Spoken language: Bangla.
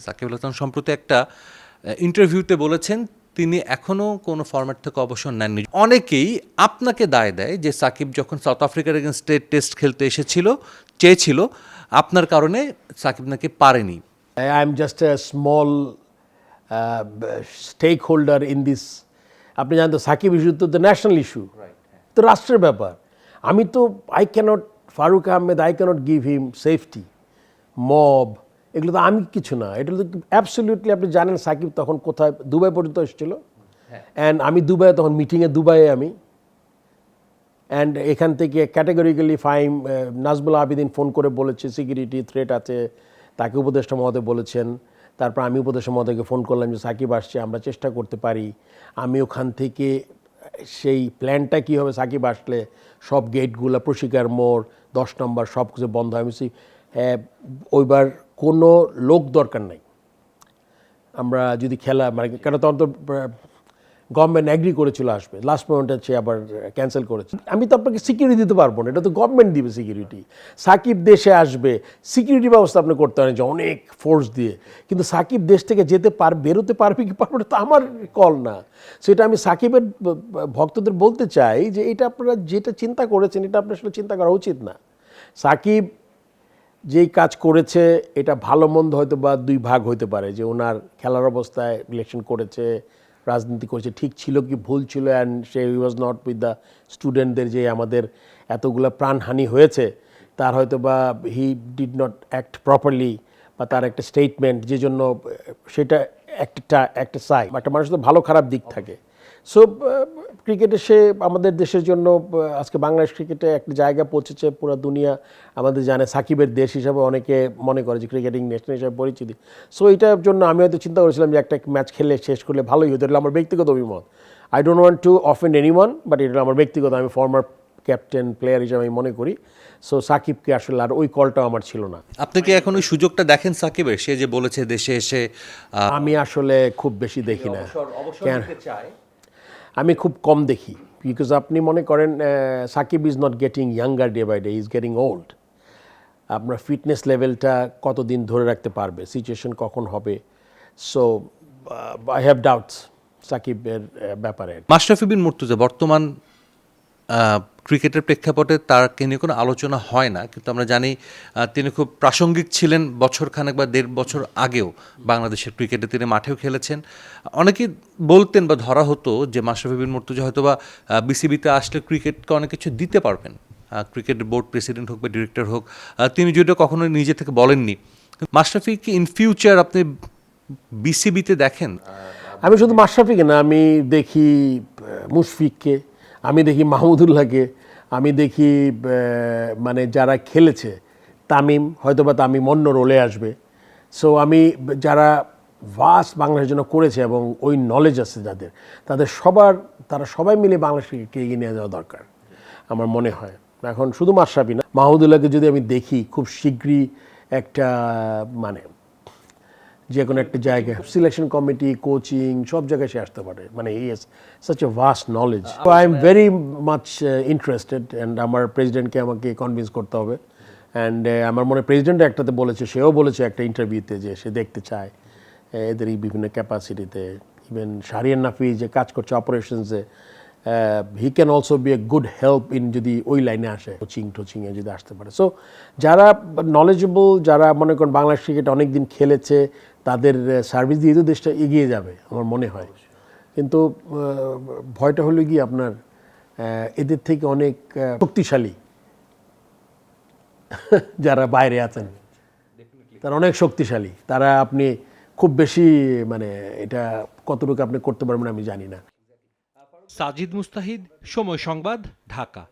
সাকিব আল হাসান সম্প্রতি একটা ইন্টারভিউতে বলেছেন তিনি এখনও কোনো ফরম্যাট থেকে অবসর নেননি। অনেকেই আপনাকে দায় দেয় যে সাকিব যখন সাউথ আফ্রিকার এগেনস্টে টেস্ট খেলতে চেয়েছিল আপনার কারণে সাকিব নাকি পারেনি। I am just a small stakeholder in this. আপনি জানেন তো সাকিব ইস্যু তো দ্য ন্যাশনাল ইস্যু, তো রাষ্ট্রের ব্যাপার। আমি তো Faruque Ahmed I can't give him safety mob, এগুলো তো আমি কিছু না। এটা তো অ্যাবসলিউটলি আপনি জানেন সাকিব তখন কোথায়, দুবাই পর্যন্ত এসেছিল, অ্যান্ড আমি দুবাই তখন মিটিংয়ে দুবাইয়ে আমি, অ্যান্ড এখান থেকে ক্যাটেগরিক্যালি ফাইন নাজমুল আবিদিন ফোন করে বলেছে সিকিউরিটি থ্রেট আছে, তাকে উপদেষ্টা মহোদয় বলেছেন। তারপর আমি উপদেষ্টা মহোদয়কে ফোন করলাম যে সাকিব আসছে, আমরা চেষ্টা করতে পারি। আমি ওখান থেকে সেই প্ল্যানটা কী হবে সাকিব আসলে সব গেটগুলো, প্রশিকার মোড়, 10 নম্বর সব কিছু বন্ধ। আমি ওইবার কোনো লোক দরকার নাই, আমরা যদি খেলা মানে কেন তখন তো গভর্নমেন্ট অ্যাগ্রি করেছিল আসবে, লাস্ট মোমেন্টে সে আবার ক্যান্সেল করেছে। আমি তো আপনাকে সিকিউরিটি দিতে পারবো না, এটা তো গভর্নমেন্ট দিবে সিকিউরিটি। সাকিব দেশে আসবে, সিকিউরিটি ব্যবস্থা আপনি করতে পারেন যে অনেক ফোর্স দিয়ে, কিন্তু সাকিব দেশ থেকে বেরোতে পারবে কি পারবে না তো আমার কল না। সেটা আমি সাকিবের ভক্তদের বলতে চাই যে এটা আপনারা যেটা চিন্তা করেছেন এটা আপনার আসলে চিন্তা করা উচিত না। সাকিব যেই কাজ করেছে এটা ভালো মন্দ হয়তো বা দুই ভাগ হইতে পারে, যে ওনার খেলার অবস্থায় ইলেকশন করেছে, রাজনীতি করেছে, ঠিক ছিল কি ভুল ছিল, and say was not with the স্টুডেন্টদের যে আমাদের এতগুলো প্রাণহানি হয়েছে, তার হয়তো বা he did not act properly, বা তার একটা স্টেটমেন্ট যে জন্য সেটা একটা সাই, একটা মানুষের তো ভালো খারাপ দিক থাকে। সো ক্রিকেটে সে আমাদের দেশের জন্য আজকে বাংলাদেশ ক্রিকেটে একটা জায়গা পৌঁছেছে, পুরো দুনিয়া আমাদের জানে সাকিবের দেশ হিসাবে, অনেকে মনে করে যে ক্রিকেটিং নেশন হিসাবে পরিচিতি। সো এটার জন্য আমি হয়তো চিন্তা করেছিলাম যে একটা ম্যাচ খেলে শেষ করলে ভালোই হতো, এটা আমার ব্যক্তিগত অভিমত। I don't want to offend anyone, but এটা আমার ব্যক্তিগত, আমি ফর্মার ক্যাপ্টেন প্লেয়ার হিসাবে আমি মনে করি। সো সাকিবকে আসলে আর ওই কলটাও আমার ছিল না। আপনি কি এখন ওই সুযোগটা দেখেন সাকিবের, সে যে বলেছে দেশে এসে আমি আসলে খুব বেশি দেখি না, কেন আমি খুব কম দেখি, বিকজ আপনি মনে করেন Shakib is not getting younger day by day, is getting old. আপনার ফিটনেস লেভেলটা কতদিন ধরে রাখতে পারবে, সিচুয়েশন কখন হবে। সো আই হ্যাভ ডাউটস সাকিবের ব্যাপারে। মাশরাফি বিন মুর্তজা বর্তমান ক্রিকেটের প্রেক্ষাপটে তাকে নিয়ে কোনো আলোচনা হয় না, কিন্তু আমরা জানি তিনি খুব প্রাসঙ্গিক ছিলেন বছরখানেক বা 1.5 বছর আগেও বাংলাদেশের ক্রিকেটে তিনি মাঠেও খেলেছেন। অনেকেই বলতেন বা ধরা হতো যে মাশরাফি বিন মুর্তজা হয়তো বা বিসিবিতে আসলে ক্রিকেটকে অনেক কিছু দিতে পারবেন, ক্রিকেট বোর্ড প্রেসিডেন্ট হোক বা ডিরেক্টর হোক, তিনি যদিও কখনো নিজে থেকে বলেননি। মাশরাফি কি ইন ফিউচার আপনি বিসিবিতে দেখেন? আমি শুধু মাশরাফিকে না, আমি দেখি মুশফিককে, আমি দেখি মাহমুদুল্লাহকে, আমি দেখি মানে যারা খেলেছে, তামিম, হয়তো বা তামিম অন্য রোলে আসবে। সো আমি যারা ভাস্ট বাংলাদেশের জন্য করেছে এবং ওই নলেজ আছে যাদের, তারা সবাই মিলে বাংলাদেশকে এগিয়ে নিয়ে যাওয়া দরকার আমার মনে হয়। এখন শুধু মাশরাফি না, মাহমুদুল্লাহকে যদি আমি দেখি খুব শীঘ্রই একটা মানে যে কোনো একটা জায়গায় সিলেকশন কমিটি, কোচিং, সব জায়গায় সে আসতে পারে, মানে he has such a vast knowledge. So I am very much interested, and আমার প্রেসিডেন্টকে আমাকে কনভিন্স করতে হবে। অ্যান্ড আমার মনে প্রেসিডেন্ট একটাতে বলেছে, সেও বলেছে একটা ইন্টারভিউতে যে সে দেখতে চায় এদের এই বিভিন্ন ক্যাপাসিটিতে। ইভেন শাহরিয়ার নাফি যে কাজ করছে অপারেশনসে, he can also be a good help in, যদি ওই লাইনে আসে, টোচিংয়ে যদি আসতে পারে। সো যারা নলেজেবল, যারা মনে করেন বাংলাদেশ ক্রিকেট অনেক দিন খেলেছে, তাদের সার্ভিস দিয়ে তো দেশটা এগিয়ে যাবে আমার মনে হয়। কিন্তু ভয়টা হলো গিয়ে আপনার এদের থেকে অনেক শক্তিশালী যারা বাইরে আছেন, তারা অনেক শক্তিশালী, তারা আপনি খুব বেশি মানে এটা কতটুকু আপনি করতে পারবেন আমি জানি না। সাজিদ মুস্তাহিদ, সময় সংবাদ, ঢাকা।